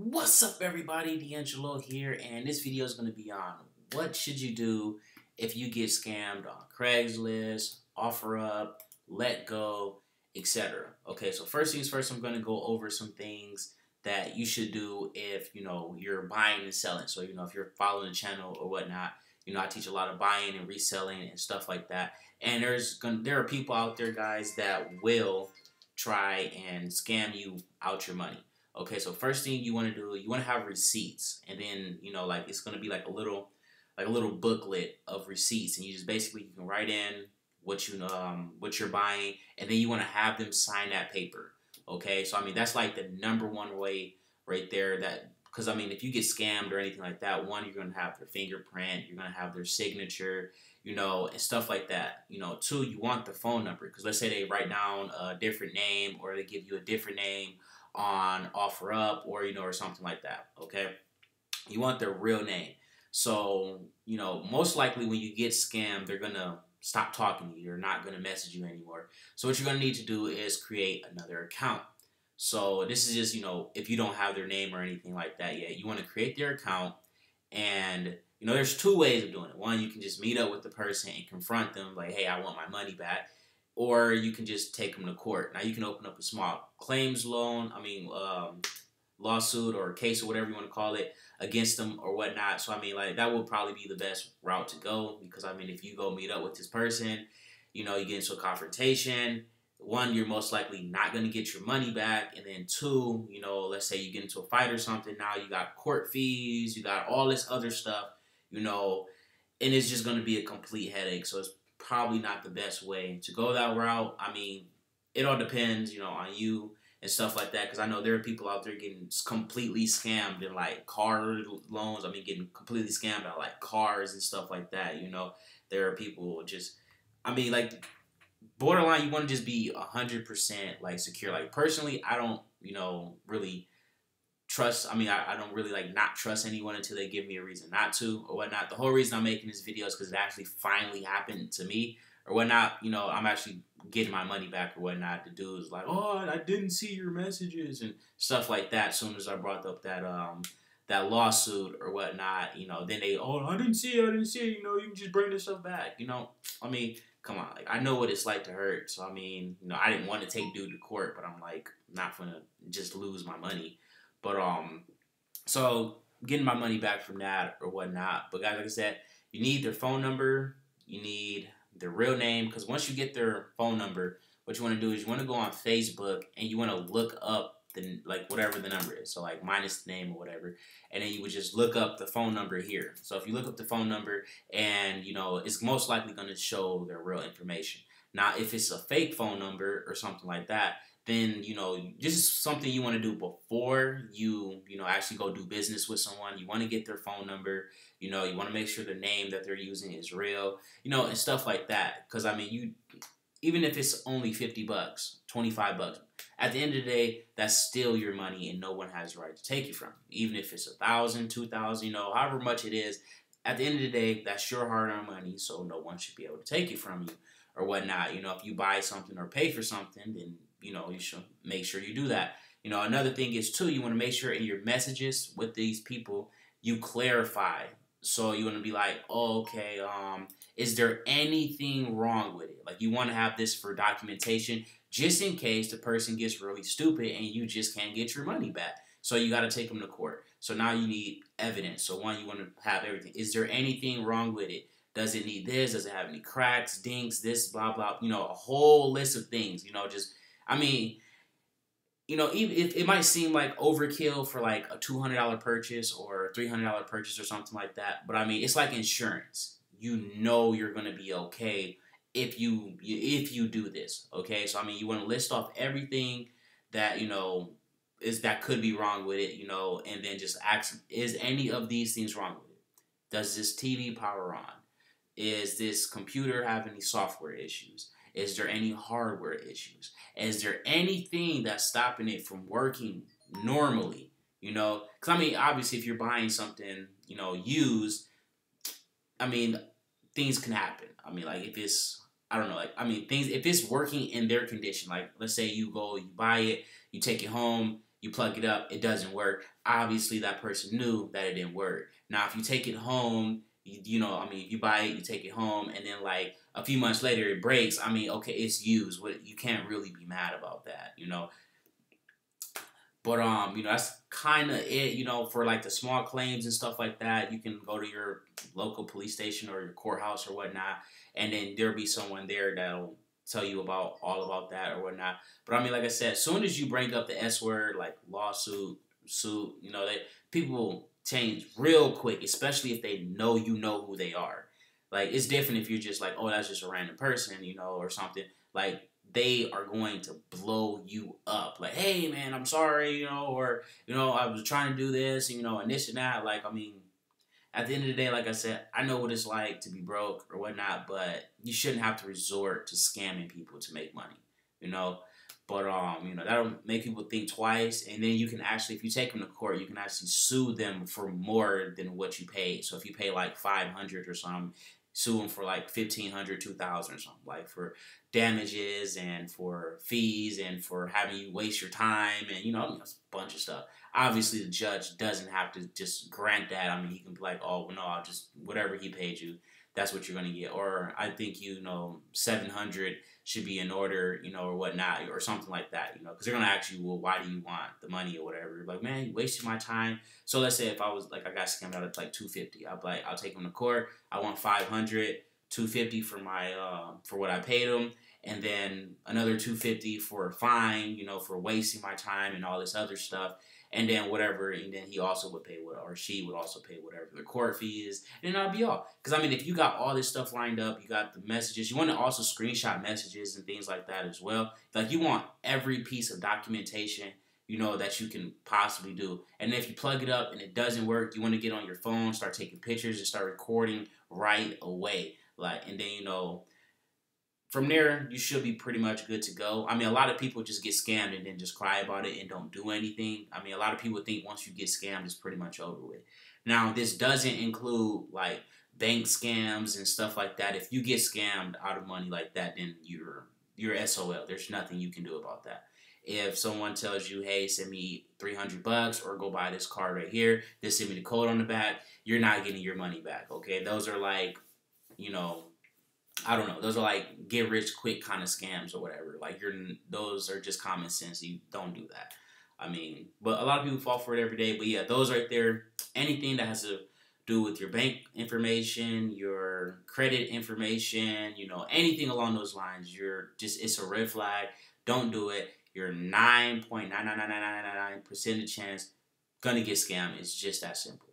What's up, everybody? DeAngelo here, and this video is going to be on what should you do if you get scammed on Cragslist, Offerup, Let Go, etc. Okay, so first things first, I'm going to go over some things that you should do if you're buying and selling. So if you're following the channel or whatnot, I teach a lot of buying and reselling and stuff like that. And there are people out there, guys, that will try and scam you out your money. Okay, so first thing you want to do, you want to have receipts, and then like it's gonna be like a little booklet of receipts, and you just basically you can write in what you're buying, and then you want to have them sign that paper. Okay, so I mean that's like the number one way right there. That because I mean if you get scammed or anything like that, one, you're gonna have their fingerprint, you're gonna have their signature, and stuff like that. Two, you want the phone number, because let's say they write down a different name or they give you a different name on Offerup or something like that. Okay, you want their real name. So most likely when you get scammed, they're gonna stop talking to you. They're not gonna message you anymore. So what you're gonna need to do is create another account. So this is just if you don't have their name or anything like that yet, you want to create their account. And there's two ways of doing it. One, you can just meet up with the person and confront them like, hey, I want my money back. Or you can just take them to court. Now you can open up a small claims lawsuit or case or whatever you want to call it against them or whatnot. So I mean, like that would probably be the best route to go, because I mean, if you go meet up with this person, you get into a confrontation. One, you're most likely not going to get your money back, and then two, let's say you get into a fight or something. Now you got court fees, you got all this other stuff, and it's just going to be a complete headache. So it's probably not the best way to go that route. I mean, it all depends, on you and stuff like that. Because I know there are people out there getting completely scammed in like car loans. I mean, getting completely scammed out like cars and stuff like that. There are people just, I mean, like borderline. You want to just be 100% like secure. Like personally, I don't, really trust. I mean, I don't really like not trust anyone until they give me a reason not to or whatnot. The whole reason I'm making this video is because it actually finally happened to me or whatnot. I'm actually getting my money back or whatnot. The dude was like, oh, I didn't see your messages and stuff like that. As soon as I brought up that lawsuit or whatnot, then they, oh, I didn't see it. You can just bring this stuff back. I mean, come on. Like, I know what it's like to hurt. So, I mean, I didn't want to take dude to court, but I'm like, not going to just lose my money. But so getting my money back from that or whatnot. But guys, like I said, you need their phone number, you need their real name, because once you get their phone number, what you want to do is you want to go on Facebook and you want to look up whatever the number is. So like minus the name or whatever, and then you would just look up the phone number here. So if you look up the phone number, and it's most likely going to show their real information. Now, if it's a fake phone number or something like that, then this is something you want to do before you actually go do business with someone. You want to get their phone number. You want to make sure the name that they're using is real. And stuff like that. Because I mean, even if it's only $50, $25, at the end of the day, that's still your money, and no one has the right to take it from you. Even if it's $1,000, $2,000, however much it is. At the end of the day, that's your hard-earned money, so no one should be able to take it from you or whatnot. If you buy something or pay for something, then you should make sure you do that. Another thing is too, you want to make sure in your messages with these people, you clarify. So you want to be like, oh, okay, is there anything wrong with it? Like you want to have this for documentation, just in case the person gets really stupid and you just can't get your money back. So you got to take them to court. So now you need evidence. So one, you want to have everything. Is there anything wrong with it? Does it need this? Does it have any cracks, dinks, this, blah, blah, a whole list of things, I mean, even if it might seem like overkill for like a $200 purchase or a $300 purchase or something like that, but I mean, it's like insurance. You're going to be okay if you do this, okay? So I mean, you want to list off everything that that could be wrong with it, and then just ask, is any of these things wrong with it? Does this TV power on? Is this computer have any software issues? Is there any hardware issues? Is there anything that's stopping it from working normally? Because I mean, obviously, if you're buying something, used, I mean, things can happen. I mean, like if it's, I don't know, if it's working in their condition, like let's say you buy it, you take it home, You plug it up, it doesn't work. Obviously, that person knew that it didn't work. Now, if you take it home, you know, I mean, if you buy it, you take it home, and then like a few months later it breaks. I mean, okay, it's used. You can't really be mad about that, you know. But you know, that's kind of it. You know, for like the small claims and stuff like that, you can go to your local police station or your courthouse or whatnot, and then there'll be someone there that'll tell you about all about that or whatnot. But I mean, like I said, as soon as you bring up the S word, like lawsuit, suit, you know, that people change real quick, especially if they know you know who they are. Like it's different if you're just like, oh, that's just a random person, you know, or something. Like they are going to blow you up. Like, hey man, I'm sorry, you know, or you know, I was trying to do this, you know, and this and that. Like, I mean, at the end of the day, like I said, I know what it's like to be broke or whatnot, but you shouldn't have to resort to scamming people to make money, you know. But you know, that'll make people think twice, and then you can actually, if you take them to court, you can actually sue them for more than what you paid. So if you pay like 500 or something, sue them for like 1,500, 2,000 or something, like for damages and for fees and for having you waste your time and you know, a bunch of stuff. Obviously, the judge doesn't have to just grant that. I mean, he can be like, oh, well, no, I'll just, whatever he paid you, that's what you're going to get. Or I think, you know, 700 should be in order, you know, or whatnot, or something like that, you know, because they're going to ask you, well, why do you want the money or whatever? You're like, man, you wasted my time. So let's say if I was like, I got scammed out of like 250, I'll be like, I'll take him to court. I want 500, 250 for my, for what I paid him. And then another 250 for a fine, you know, for wasting my time and all this other stuff. And then whatever, and then he also would pay what, or she would also pay whatever the court fee is, and that'll be all. Because I mean, if you got all this stuff lined up, you got the messages, you want to also screenshot messages and things like that as well. Like you want every piece of documentation, you know, that you can possibly do. And if you plug it up and it doesn't work, you want to get on your phone, start taking pictures, and start recording right away. Like, and then you know, from there, you should be pretty much good to go. I mean, a lot of people just get scammed and then just cry about it and don't do anything. I mean, a lot of people think once you get scammed, it's pretty much over with. Now, this doesn't include, like, bank scams and stuff like that. If you get scammed out of money like that, then you're SOL. There's nothing you can do about that. If someone tells you, hey, send me $300 or go buy this card right here, just send me the code on the back, you're not getting your money back, okay? Those are like, you know, I don't know. Those are like get rich quick kind of scams or whatever. Like those are just common sense. You don't do that. I mean, but a lot of people fall for it every day. But yeah, those right there, anything that has to do with your bank information, your credit information, you know, anything along those lines, it's a red flag. Don't do it. You're 9.99999% of chance gonna get scammed. It's just that simple.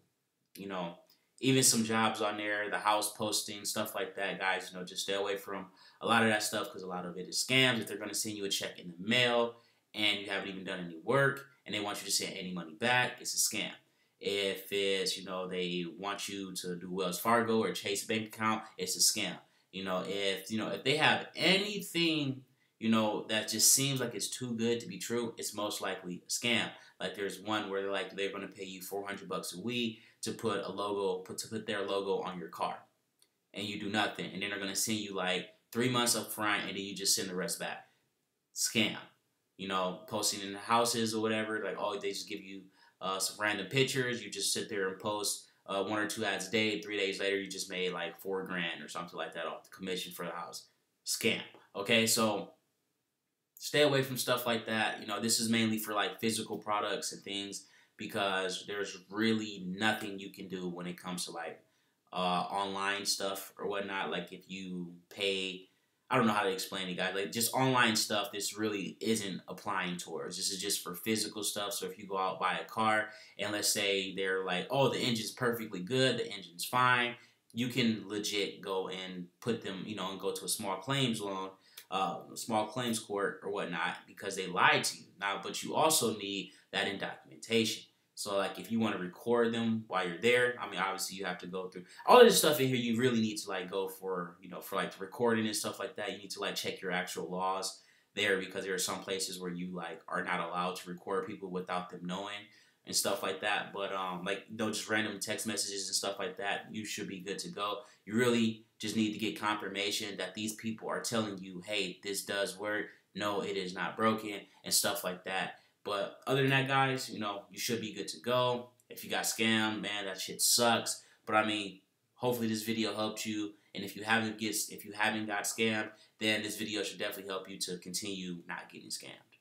You know, even some jobs on there, the house posting, stuff like that, guys, you know, just stay away from a lot of that stuff because a lot of it is scams. If they're going to send you a check in the mail and you haven't even done any work and they want you to send any money back, it's a scam. If it's, you know, they want you to do Wells Fargo or Chase bank account, it's a scam. You know, if they have anything, you know, that just seems like it's too good to be true, it's most likely a scam. Like there's one where they're going to pay you $400 a week to put their logo on your car, and you do nothing, and then they're gonna send you like 3 months up front, and then you just send the rest back. Scam, you know, posting in the houses or whatever. Like, oh, they just give you some random pictures. You just sit there and post 1 or 2 ads a day. 3 days later, you just made like $4,000 or something like that off the commission for the house. Scam. Okay, so stay away from stuff like that. You know, this is mainly for like physical products and things, because there's really nothing you can do when it comes to like online stuff or whatnot. Like if you pay, I don't know how to explain it, guys. Like just online stuff, this really isn't applying towards. This is just for physical stuff. So if you go out buy a car and let's say they're like, oh, the engine's perfectly good, the engine's fine, you can legit go and put them, you know, and go to a small claims court or whatnot because they lied to you. Now, but you also need that in documentation. So, like, if you want to record them while you're there, I mean, obviously you have to go through all of this stuff in here. You really need to, like, go for, you know, for, like, the recording and stuff like that. You need to, like, check your actual laws there because there are some places where you, like, are not allowed to record people without them knowing and stuff like that. But, like, you know, just random text messages and stuff like that, you should be good to go. You really just need to get confirmation that these people are telling you, hey, this does work. No, it is not broken and stuff like that. But other than that, guys, you know, you should be good to go. If you got scammed, man, that shit sucks. But I mean, hopefully this video helped you. And if you haven't got scammed, then this video should definitely help you to continue not getting scammed.